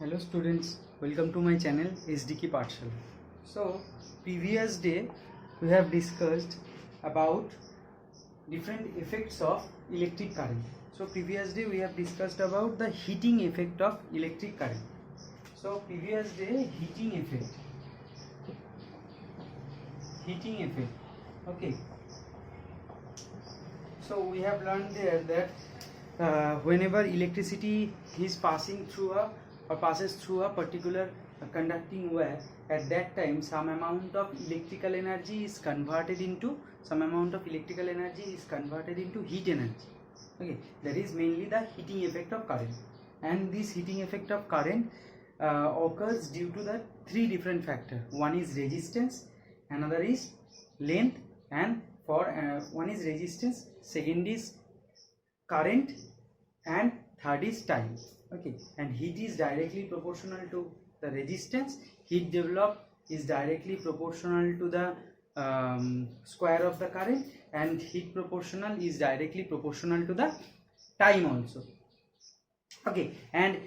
Hello students, welcome to my channel SDK Pathshala. So previous day we have discussed about different effects of electric current. So previous day we have discussed about the heating effect of electric current. So previous day heating effect. Okay. So we have learned there that whenever electricity is passing through or passes through a particular conducting wire, at that time some amount of electrical energy is converted into heat energy. Okay, that is mainly the heating effect of current, and this heating effect of current occurs due to the three different factors. One is resistance, another is length, and one is resistance, second is current, and third is time. Okay, and heat is directly proportional to the resistance. Heat developed is directly proportional to the square of the current, and heat proportional is directly proportional to the time also. Okay, and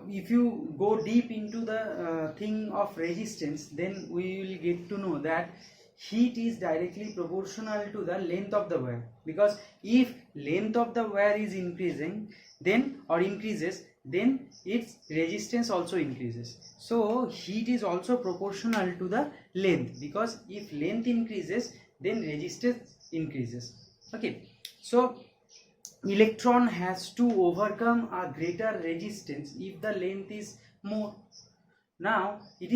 if you go deep into the thing of resistance, then we will get to know that heat is directly proportional to the length of the wire, because if length of the wire is increasing increases, then its resistance also increases. So heat is also proportional to the length, because if length increases, then resistance increases. Okay, so electron has to overcome a greater resistance if the length is more. Now the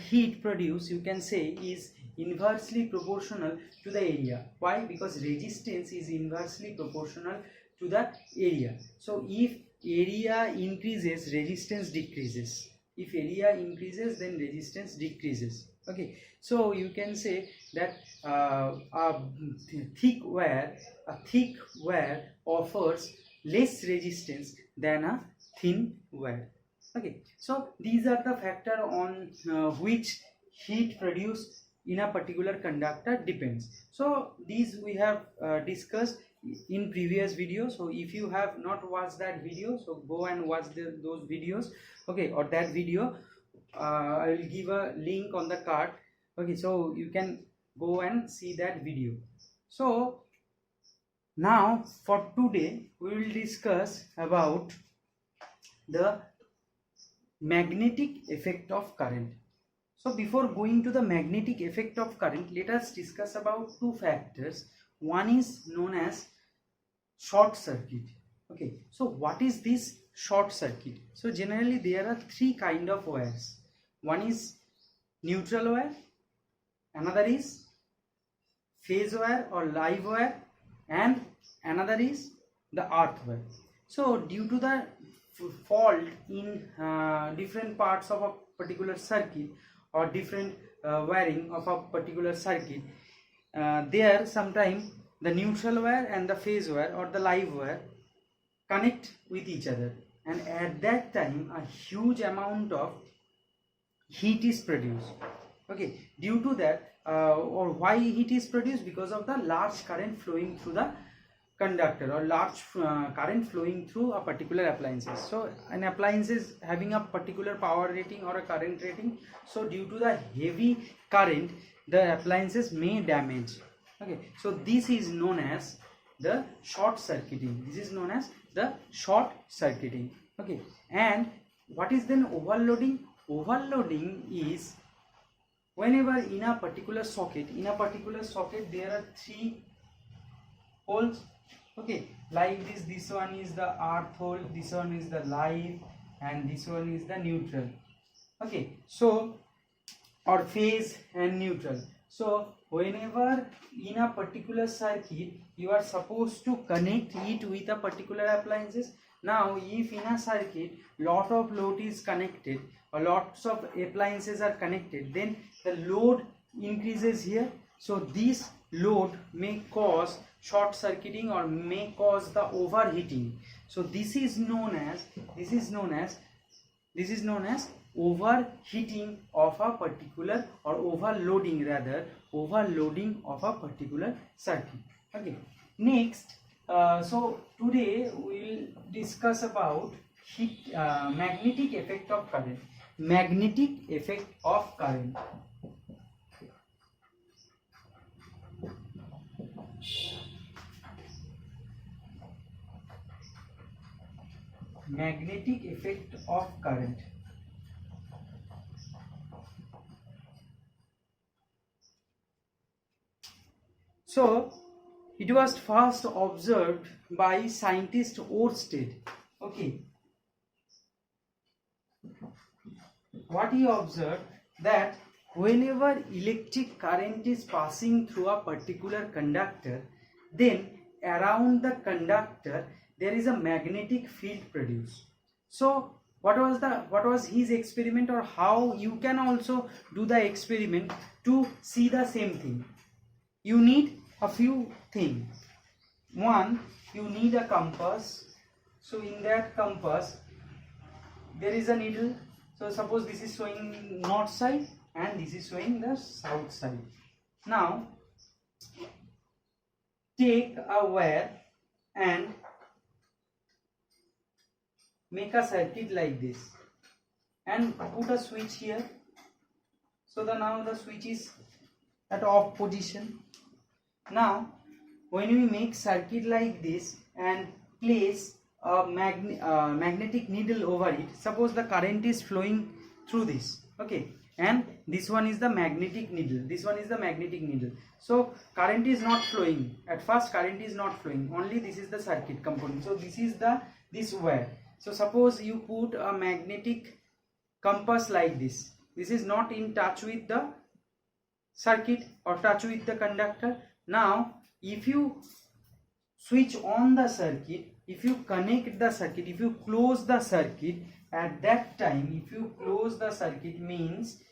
heat produced, you can say, is inversely proportional to the area. Why? Because resistance is inversely proportional to the area. So if area increases, resistance decreases. If area increases, then resistance decreases. Okay, so you can say that a thick wire offers less resistance than a thin wire. Okay, so these are the factor on which heat produced in a particular conductor depends. So these we have discussed in previous video. So if you have not watched that video, so go and watch those videos. Okay, or that video, I will give a link on the card. Okay, so you can go and see that video. So now for today we will discuss about the magnetic effect of current. So before going to the magnetic effect of current, let us discuss about two factors. One is known as short circuit. Okay, so what is this short circuit? So generally there are three kind of wires. One is neutral wire, another is phase wire or live wire, and another is the earth wire. So due to the fault in different parts of a particular circuit or different wiring of a particular circuit, there sometimes the neutral wire and the phase wire or the live wire connect with each other, and at that time a huge amount of heat is produced. Okay, due to that or why heat is produced? Because of the large current flowing through the conductor or large current flowing through a particular appliances. So an appliance is having a particular power rating or a current rating, so due to the heavy current the appliances may damage. Okay, so this is known as the short circuiting. Okay, and what is then overloading? Overloading is whenever in a particular socket there are three holes. Okay, like this one is the earth hole, this one is the live, and this one is the neutral. Okay, so or phase and neutral. So whenever in a particular circuit you are supposed to connect it with a particular appliances. Now if in a circuit lot of load is connected or lots of appliances are connected, then the load increases here. So this load may cause short circuiting or may cause the overheating. So this is known as overheating of a particular, or overloading of a particular circuit. Okay, next so today we will discuss about magnetic effect of current. Magnetic effect of current. Magnetic effect of current. So it was first observed by scientist Oersted. Okay, what he observed, that whenever electric current is passing through a particular conductor, then around the conductor there is a magnetic field produced. So what was his experiment, or how you can also do the experiment to see the same thing? You need a few things. One, you need a compass. So in that compass there is a needle. So suppose this is showing north side and this is showing the south side. Now take a wire and make a circuit like this and put a switch here. So now the switch is at off position. Now when we make circuit like this and place a magnetic needle over it, suppose the current is flowing through this, okay, and this one is the magnetic needle, this one is the magnetic needle. So current is not flowing at first, current is not flowing, only this is the circuit component. So this is this wire. So suppose you put a magnetic compass like this, this is not in touch with the circuit or touch with the conductor. Now if you switch on the circuit, if you connect the circuit, if you close the circuit, at that time if you close the circuit means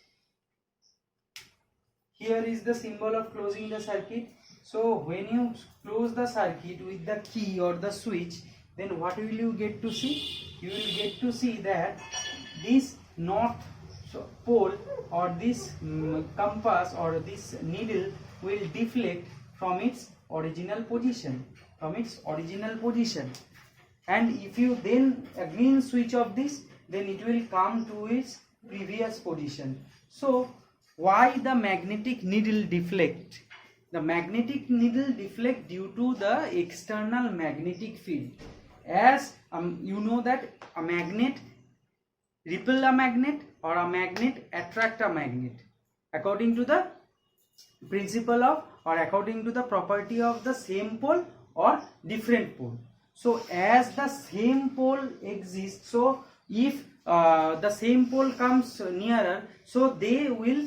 here is the symbol of closing the circuit. So when you close the circuit with the key or the switch, then what will you get to see? You will get to see that this north pole or this compass or this needle will deflect from its original position, and if you then again switch off this, then it will come to its previous position. So why the magnetic needle deflect? The magnetic needle deflect due to the external magnetic field. As you know that a magnet repel a magnet or a magnet attract a magnet according to the principle of, or according to the property of the same pole or different pole. So as the same pole exists, so if the same pole comes nearer, so they will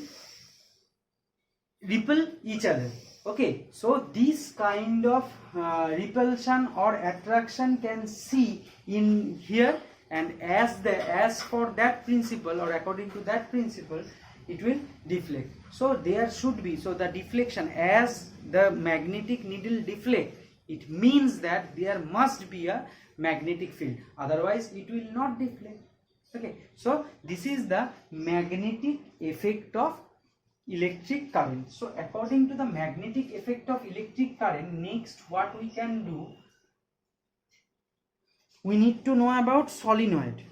repel each other. Okay, so this kind of repulsion or attraction can see in here, and as for that principle or according to that principle, it will deflect. So there should be, so the deflection, as the magnetic needle deflect, it means that there must be a magnetic field, otherwise it will not deflect. Okay, so this is the magnetic effect of electric current. So according to the magnetic effect of electric current, next what we can do, we need to know about solenoid.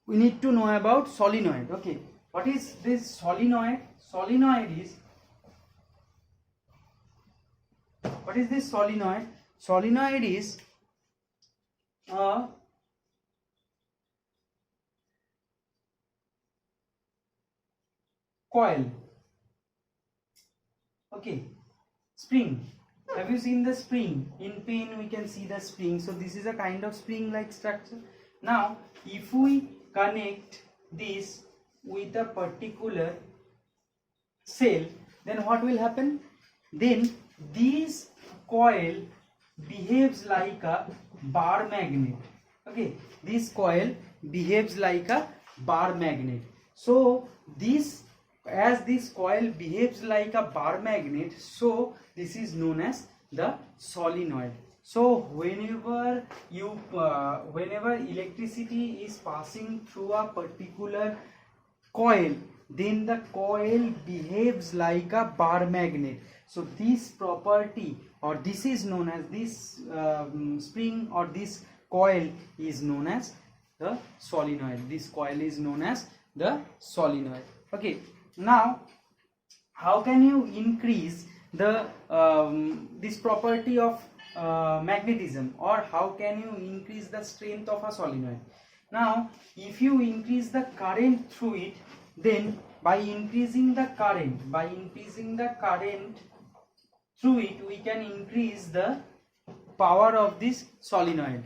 We need to know about solenoid. Okay, what is this solenoid? Solenoid is, what is this solenoid? Solenoid is a coil. Okay, spring. Have you seen the spring? In pen we can see the spring. So this is a kind of spring like structure. Now if we connect this with a particular cell, then what will happen? Then this coil behaves like a bar magnet. Okay, this coil behaves like a bar magnet. So this, as this coil behaves like a bar magnet, so this is known as the solenoid. So whenever whenever electricity is passing through a particular coil, then the coil behaves like a bar magnet. So this property, or this is known as this spring, or this coil is known as the solenoid. This coil is known as the solenoid. Okay, now how can you increase the this property of magnetism, or how can you increase the strength of a solenoid? Now if you increase the current through it, then by increasing the current through it, we can increase the power of this solenoid.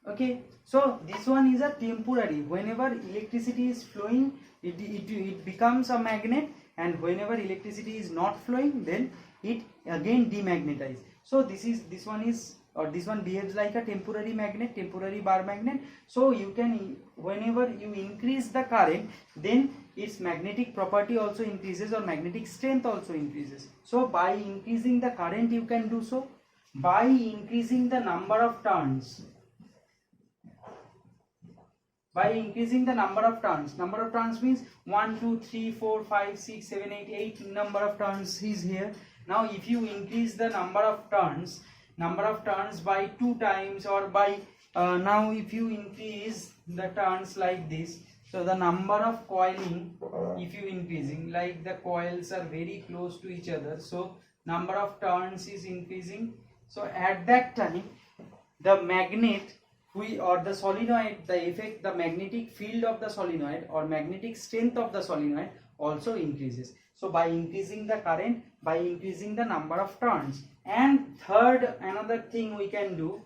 Okay, so this one is a temporary. Whenever electricity is flowing, it becomes a magnet, and whenever electricity is not flowing, then it again demagnetizes. So this one behaves like a temporary magnet, temporary bar magnet. So you can, whenever you increase the current, then its magnetic property also increases, or magnetic strength also increases. So by increasing the current, you can do so. By increasing the number of turns, number of turns means 1 2 3 4 5 6 7 8 number of turns is here. Now if you increase the number of turns by 2 times, or by now if you increase the turns like this, so the number of coiling, if you increasing, like the coils are very close to each other, so number of turns is increasing. So at that time, the magnet, or the solenoid, the magnetic field of the solenoid, or magnetic strength of the solenoid also increases. So by increasing the current, by increasing the number of turns. And third, another thing we can do,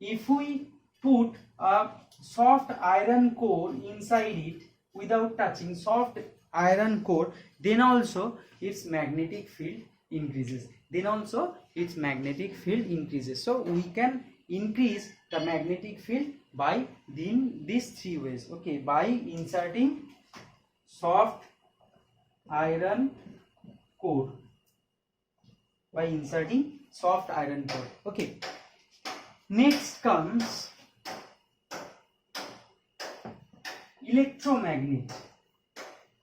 if we put a soft iron core inside it without touching, soft iron core, then also its magnetic field increases. So we can increase the magnetic field by these 3 ways. Okay, by inserting soft iron core, Okay, next comes electromagnet.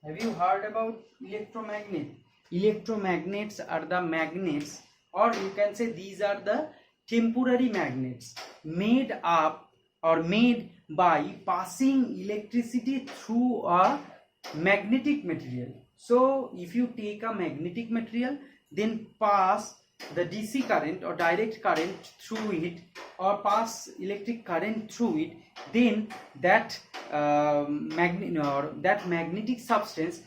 Have you heard about electromagnet? Electromagnets are the magnets, or you can say these are the temporary magnets made up or made by passing electricity through a magnetic material. So if you take a magnetic material, then pass the DC current or direct current through it, or pass electric current through it, then that magnetic substance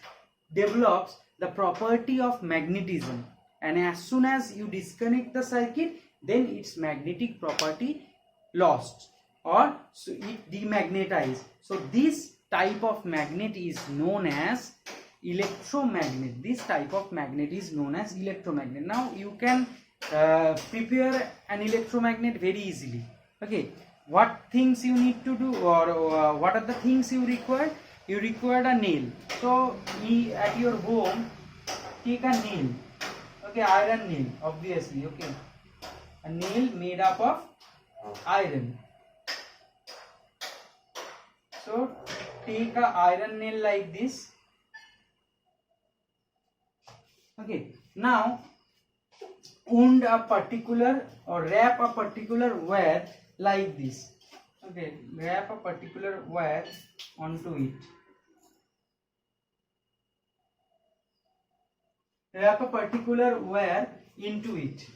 develops the property of magnetism, and as soon as you disconnect the circuit, then its magnetic property lost, or so it demagnetized. So this type of magnet is known as electromagnet. Now you can prepare an electromagnet very easily. Okay, what things you need to do, or what are the things you require? You require a nail. So at your home, take a nail. Okay, iron nail, obviously. Okay, a nail made up of iron. So take a iron nail like this. Okay, now wound a particular, or wrap a particular wire like this. Okay, wrap a particular wire onto it. Wrap a particular wire into it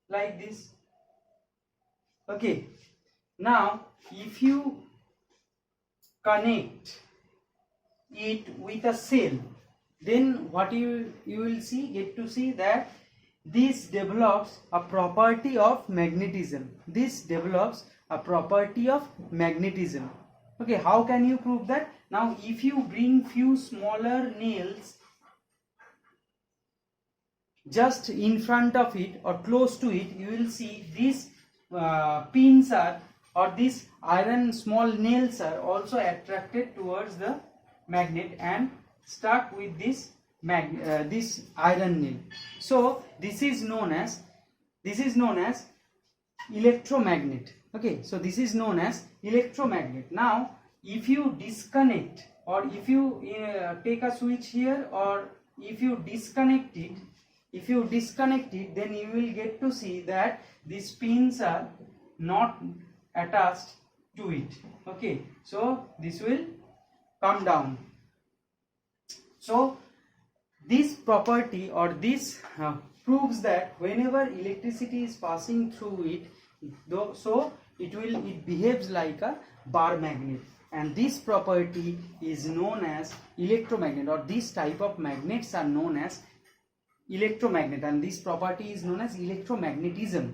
like this. Okay, now if you connect it with a cell, then what you will get to see that this develops a property of magnetism. Okay, how can you prove that? Now if you bring few smaller nails just in front of it or close to it, you will see these pins are, or these iron small nails are also attracted towards the magnet and stuck with this iron nail. So this is known as electromagnet. Okay, so this is known as electromagnet. Now if you disconnect or if you take a switch here, or if you disconnect it, then you will get to see that these pins are not attached to it. Okay, so this will come down. So this property, or this proves that whenever electricity is passing through it, so it behaves like a bar magnet, and this property is known as electromagnet, or this type of magnets are known as electromagnet, and this property is known as electromagnetism.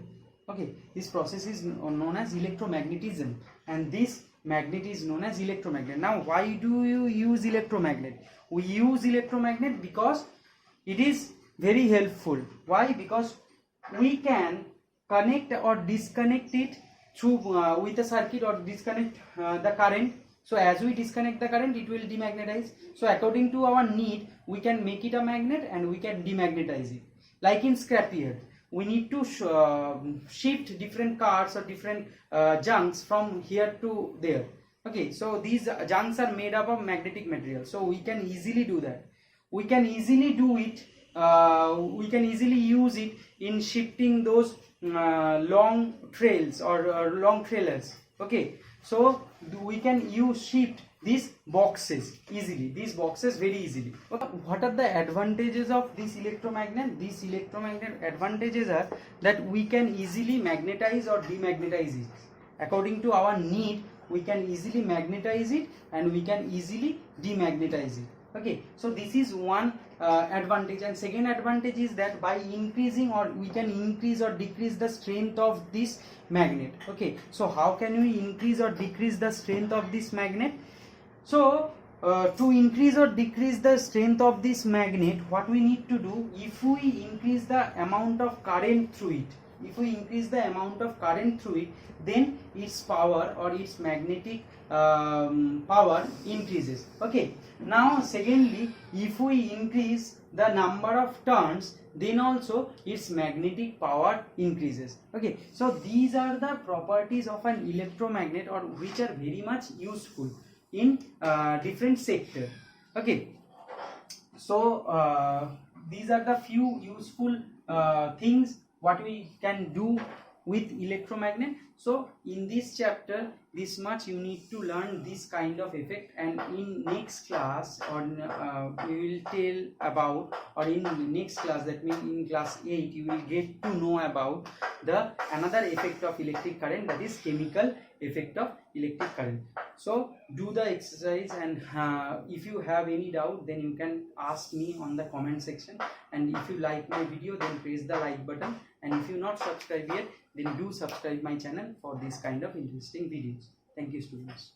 Okay, this process is known as electromagnetism, and this magnet is known as electromagnet. Now, why do you use electromagnet? We use electromagnet because it is very helpful. Why? Because we can connect or disconnect it through with a circuit, or disconnect the current. So as we disconnect the current, it will demagnetize. So according to our need, we can make it a magnet and we can demagnetize it. Like in scrapyard, we need to shift different cars or different junks from here to there. Okay, so these junks are made up of magnetic material, so we can easily do that. We can easily do it, we can easily use it in shifting those long trails or long trailers. Okay, so we can shift these boxes easily, these boxes very easily. Okay. What are the advantages of this electromagnet? These electromagnet advantages are that we can easily magnetize or demagnetize it according to our need. We can easily magnetize it and we can easily demagnetize it. Okay, so this is one advantage, and second advantage is that by increasing, or we can increase or decrease the strength of this magnet. Okay, so how can we increase or decrease the strength of this magnet? So to increase or decrease the strength of this magnet, what we need to do, if we increase the amount of current through it, then its power or its magnetic power increases. Okay, now secondly, if we increase the number of turns, then also its magnetic power increases. Okay, so these are the properties of an electromagnet, or which are very much useful in different sector. Okay, so these are the few useful things what we can do with electromagnet. So in this chapter, this much you need to learn this kind of effect, and in next class, or we will tell about, or in next class, that means in class 8, you will get to know about the another effect of electric current, that is chemical effect of electric current. So do the exercise, and if you have any doubt, then you can ask me on the comment section, and if you like my video, then press the like button, and if you not subscribed yet, then do subscribe my channel for this kind of interesting videos. Thank you, students.